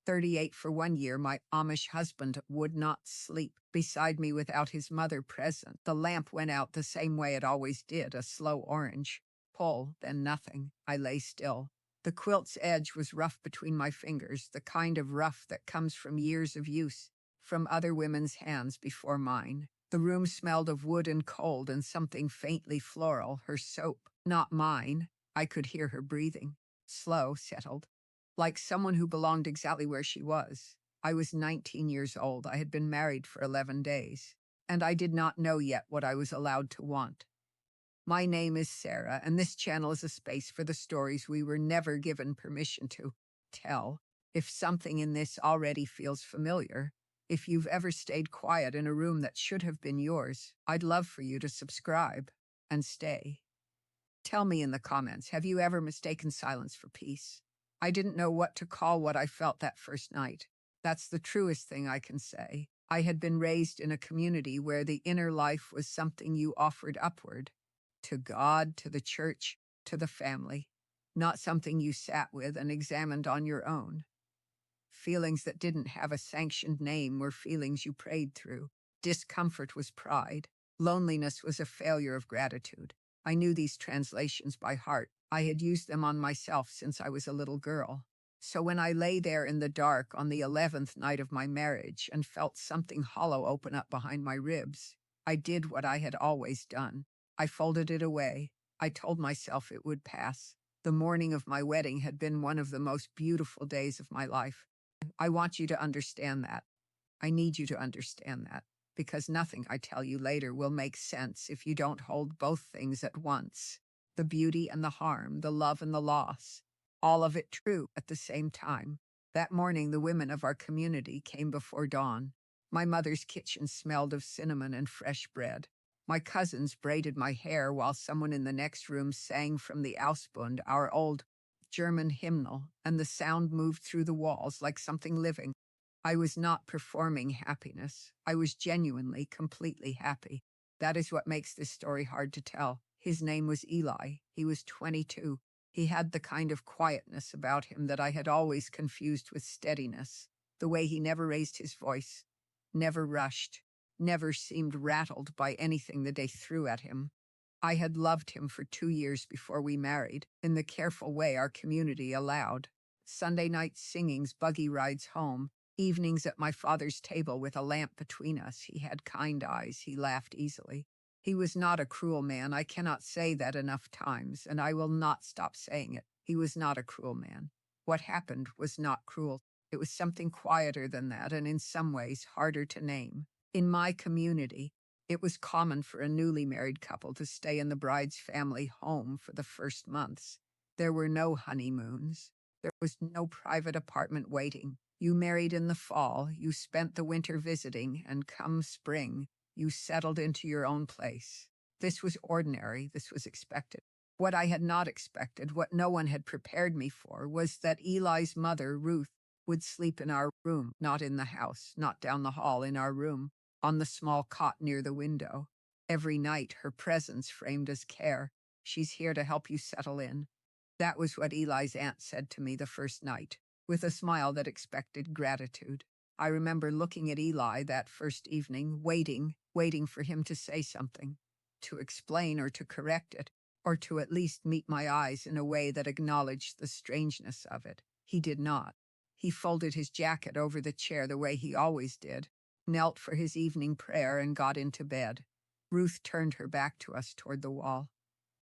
38 for 1 year, my Amish husband would not sleep beside me without his mother present. The lamp went out the same way it always did, a slow orange. Pull, then nothing. I lay still. The quilt's edge was rough between my fingers, the kind of rough that comes from years of use, from other women's hands before mine. The room smelled of wood and cold and something faintly floral, her soap, not mine. I could hear her breathing. Slow, settled. Like someone who belonged exactly where she was. I was 19 years old. I had been married for 11 days. And I did not know yet what I was allowed to want. My name is Sarah, and this channel is a space for the stories we were never given permission to tell. If something in this already feels familiar, if you've ever stayed quiet in a room that should have been yours, I'd love for you to subscribe and stay. Tell me in the comments, have you ever mistaken silence for peace? I didn't know what to call what I felt that first night. That's the truest thing I can say. I had been raised in a community where the inner life was something you offered upward. To God, to the church, to the family. Not something you sat with and examined on your own. Feelings that didn't have a sanctioned name were feelings you prayed through. Discomfort was pride. Loneliness was a failure of gratitude. I knew these translations by heart. I had used them on myself since I was a little girl. So when I lay there in the dark on the 11th night of my marriage and felt something hollow open up behind my ribs, I did what I had always done. I folded it away. I told myself it would pass. The morning of my wedding had been one of the most beautiful days of my life. I want you to understand that. I need you to understand that, because nothing I tell you later will make sense if you don't hold both things at once. The beauty and the harm, the love and the loss, all of it true at the same time. That morning, the women of our community came before dawn. My mother's kitchen smelled of cinnamon and fresh bread. My cousins braided my hair while someone in the next room sang from the Ausbund, our old German hymnal, and the sound moved through the walls like something living. I was not performing happiness. I was genuinely, completely happy. That is what makes this story hard to tell. His name was Eli. He was 22. He had the kind of quietness about him that I had always confused with steadiness. The way he never raised his voice, never rushed, never seemed rattled by anything that they threw at him. I had loved him for 2 years before we married, in the careful way our community allowed. Sunday night singings, buggy rides home, evenings at my father's table with a lamp between us. He had kind eyes. He laughed easily. He was not a cruel man. I cannot say that enough times, and I will not stop saying it. He was not a cruel man. What happened was not cruel. It was something quieter than that, and in some ways harder to name. In my community, it was common for a newly married couple to stay in the bride's family home for the first months. There were no honeymoons. There was no private apartment waiting. You married in the fall, you spent the winter visiting, and come spring, you settled into your own place. This was ordinary, this was expected. What I had not expected, what no one had prepared me for, was that Eli's mother, Ruth, would sleep in our room, not in the house, not down the hall, in our room, on the small cot near the window. Every night, her presence framed as care. She's here to help you settle in. That was what Eli's aunt said to me the first night, with a smile that expected gratitude. I remember looking at Eli that first evening, waiting for him to say something, to explain or to correct it, or to at least meet my eyes in a way that acknowledged the strangeness of it. He did not. He folded his jacket over the chair the way he always did, knelt for his evening prayer, and got into bed. Ruth turned her back to us toward the wall.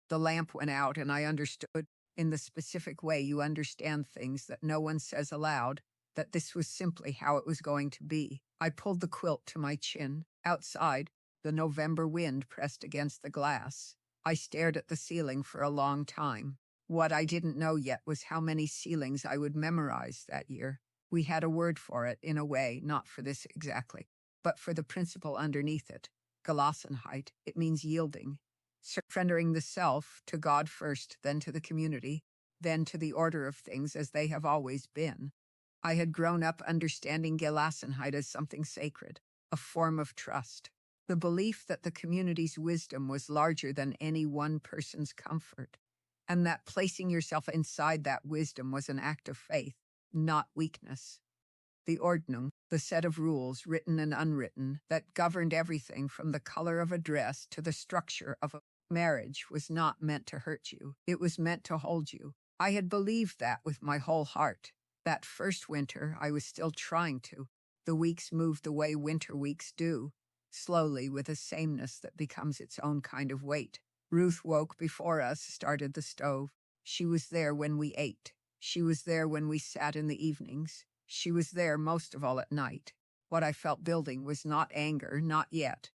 The lamp went out, and I understood, in the specific way you understand things that no one says aloud, that this was simply how it was going to be. I pulled the quilt to my chin. Outside, the November wind pressed against the glass. I stared at the ceiling for a long time. What I didn't know yet was how many ceilings I would memorize that year. We had a word for it, in a way, not for this exactly, but for the principle underneath it. Gelassenheit. It means yielding. Surrendering the self to God first, then to the community, then to the order of things as they have always been. I had grown up understanding Gelassenheit as something sacred, a form of trust. The belief that the community's wisdom was larger than any one person's comfort, and that placing yourself inside that wisdom was an act of faith, not weakness. The Ordnung, the set of rules, written and unwritten, that governed everything from the color of a dress to the structure of a marriage, was not meant to hurt you. It was meant to hold you. I had believed that with my whole heart. That first winter, I was still trying to. The weeks moved the way winter weeks do, slowly, with a sameness that becomes its own kind of weight. Ruth woke before us, started the stove. She was there when we ate. She was there when we sat in the evenings. She was there most of all at night. What I felt building was not anger, not yet.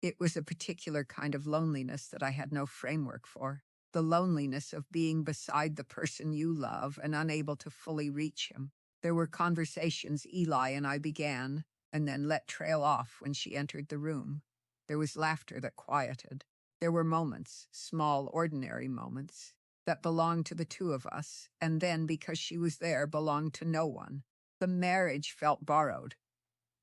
It was a particular kind of loneliness that I had no framework for. The loneliness of being beside the person you love and unable to fully reach him. There were conversations Eli and I began, and then let trail off when she entered the room. There was laughter that quieted. There were moments, small, ordinary moments, that belonged to the two of us, and then, because she was there, belonged to no one. The marriage felt borrowed,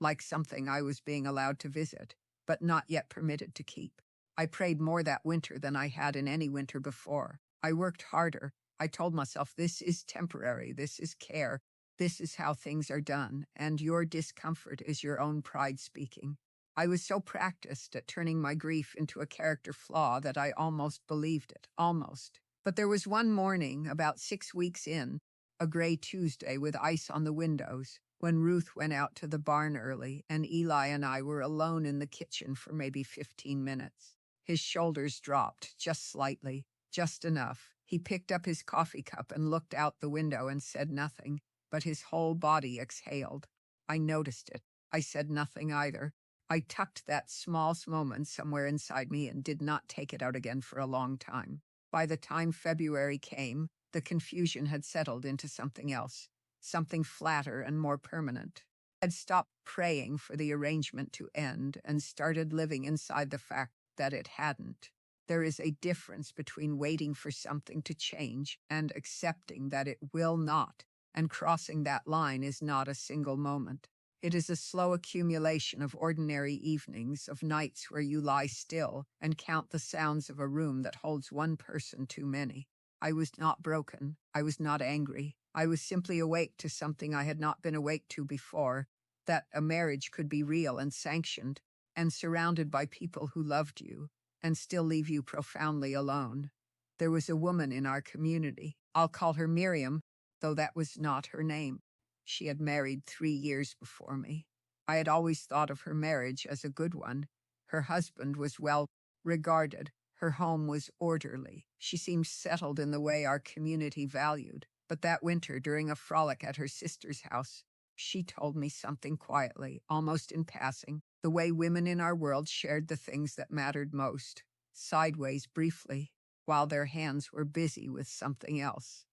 like something I was being allowed to visit, but not yet permitted to keep. I prayed more that winter than I had in any winter before. I worked harder. I told myself, this is temporary, this is care, this is how things are done, and your discomfort is your own pride speaking. I was so practiced at turning my grief into a character flaw that I almost believed it, almost. But there was one morning, about 6 weeks in, a gray Tuesday with ice on the windows, when Ruth went out to the barn early, and Eli and I were alone in the kitchen for maybe 15 minutes. His shoulders dropped, just slightly, just enough. He picked up his coffee cup and looked out the window and said nothing, but his whole body exhaled. I noticed it. I said nothing either. I tucked that small moment somewhere inside me and did not take it out again for a long time. By the time February came, the confusion had settled into something else, something flatter and more permanent. I had stopped praying for the arrangement to end and started living inside the fact that it hadn't. There is a difference between waiting for something to change and accepting that it will not, and crossing that line is not a single moment. It is a slow accumulation of ordinary evenings, of nights where you lie still and count the sounds of a room that holds one person too many. I was not broken. I was not angry. I was simply awake to something I had not been awake to before, that a marriage could be real and sanctioned, and surrounded by people who loved you, and still leave you profoundly alone. There was a woman in our community. I'll call her Miriam, though that was not her name. She had married 3 years before me. I had always thought of her marriage as a good one. Her husband was well regarded. Her home was orderly. She seemed settled in the way our community valued. But that winter, during a frolic at her sister's house, she told me something quietly, almost in passing, the way women in our world shared the things that mattered most, sideways briefly, while their hands were busy with something else.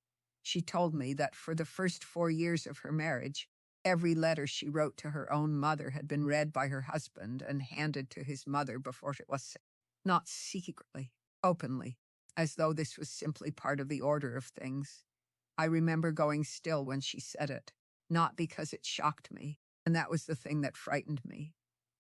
She told me that for the first 4 years of her marriage, every letter she wrote to her own mother had been read by her husband and handed to his mother before it was sent. Not secretly, openly, as though this was simply part of the order of things. I remember going still when she said it, not because it shocked me, and that was the thing that frightened me.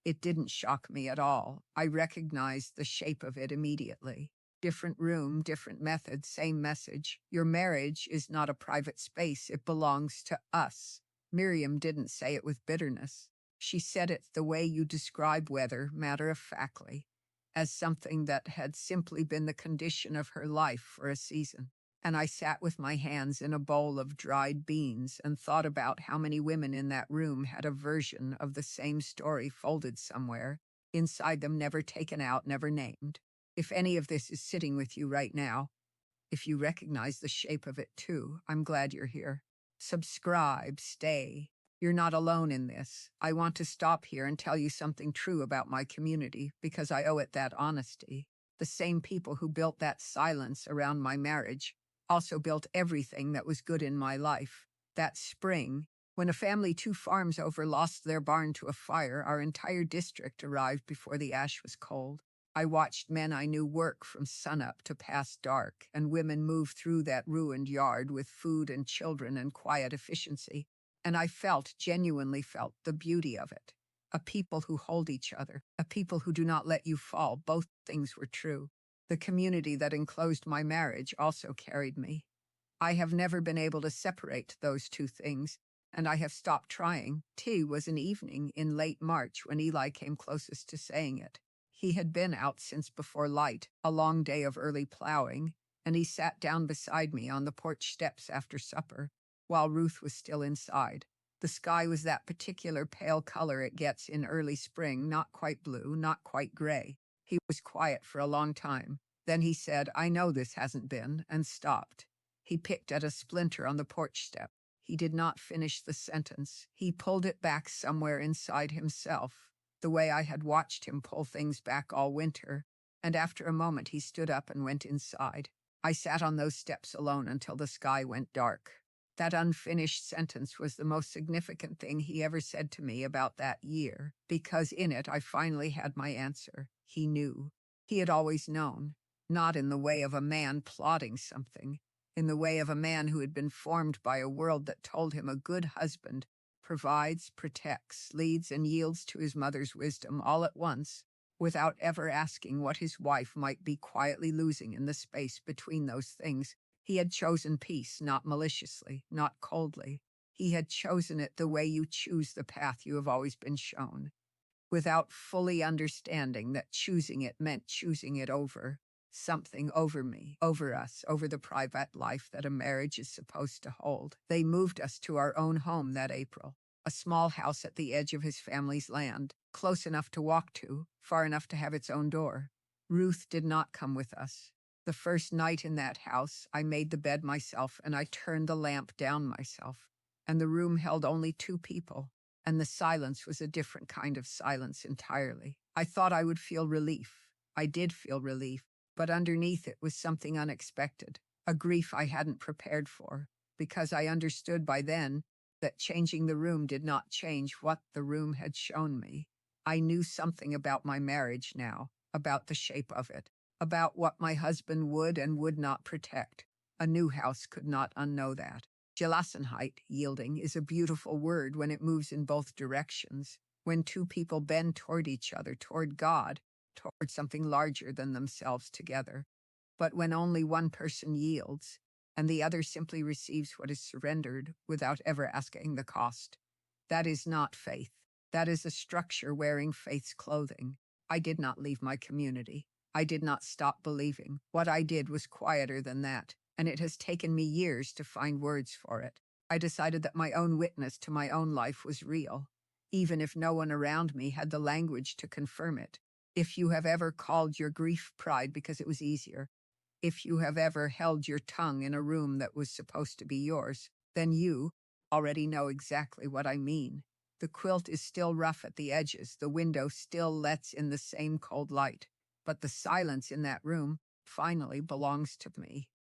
It didn't shock me at all. I recognized the shape of it immediately. Different room, different method, same message. Your marriage is not a private space. It belongs to us. Miriam didn't say it with bitterness. She said it the way you describe weather, matter-of-factly, as something that had simply been the condition of her life for a season. And I sat with my hands in a bowl of dried beans and thought about how many women in that room had a version of the same story folded somewhere, inside them, never taken out, never named. If any of this is sitting with you right now, if you recognize the shape of it too, I'm glad you're here. Subscribe, stay. You're not alone in this. I want to stop here and tell you something true about my community because I owe it that honesty. The same people who built that silence around my marriage also built everything that was good in my life. That spring, when a family 2 farms over lost their barn to a fire, our entire district arrived before the ash was cold. I watched men I knew work from sunup to past dark, and women move through that ruined yard with food and children and quiet efficiency. And I genuinely felt, the beauty of it. A people who hold each other, a people who do not let you fall. Both things were true. The community that enclosed my marriage also carried me. I have never been able to separate those 2 things, and I have stopped trying. T was an evening in late March when Eli came closest to saying it. He had been out since before light, a long day of early plowing, and he sat down beside me on the porch steps after supper, while Ruth was still inside. The sky was that particular pale color it gets in early spring, not quite blue, not quite gray. He was quiet for a long time. Then he said, "I know this hasn't been," and stopped. He picked at a splinter on the porch step. He did not finish the sentence. He pulled it back somewhere inside himself, the way I had watched him pull things back all winter, and after a moment he stood up and went inside. I sat on those steps alone until the sky went dark. That unfinished sentence was the most significant thing he ever said to me about that year, because in it I finally had my answer. He knew. He had always known, not in the way of a man plotting something, in the way of a man who had been formed by a world that told him a good husband provides, protects, leads, and yields to his mother's wisdom all at once, without ever asking what his wife might be quietly losing in the space between those things. He had chosen peace, not maliciously, not coldly. He had chosen it the way you choose the path you have always been shown, without fully understanding that choosing it meant choosing it over something, over me, over us, over the private life that a marriage is supposed to hold. They moved us to our own home that April, a small house at the edge of his family's land, close enough to walk to, far enough to have its own door. Ruth did not come with us. The first night in that house, I made the bed myself and I turned the lamp down myself, and the room held only 2 people, and the silence was a different kind of silence entirely. I thought I would feel relief. I did feel relief, but underneath it was something unexpected, a grief I hadn't prepared for, because I understood by then that changing the room did not change what the room had shown me. I knew something about my marriage now, about the shape of it, about what my husband would and would not protect. A new house could not unknow that. Gelassenheit, yielding, is a beautiful word when it moves in both directions, when 2 people bend toward each other, toward God, toward something larger than themselves together. But when only one person yields, and the other simply receives what is surrendered without ever asking the cost. That is not faith. That is a structure wearing faith's clothing. I did not leave my community. I did not stop believing. What I did was quieter than that, and it has taken me years to find words for it. I decided that my own witness to my own life was real, even if no one around me had the language to confirm it. If you have ever called your grief pride because it was easier, if you have ever held your tongue in a room that was supposed to be yours, then you already know exactly what I mean. The quilt is still rough at the edges, the window still lets in the same cold light, but the silence in that room finally belongs to me.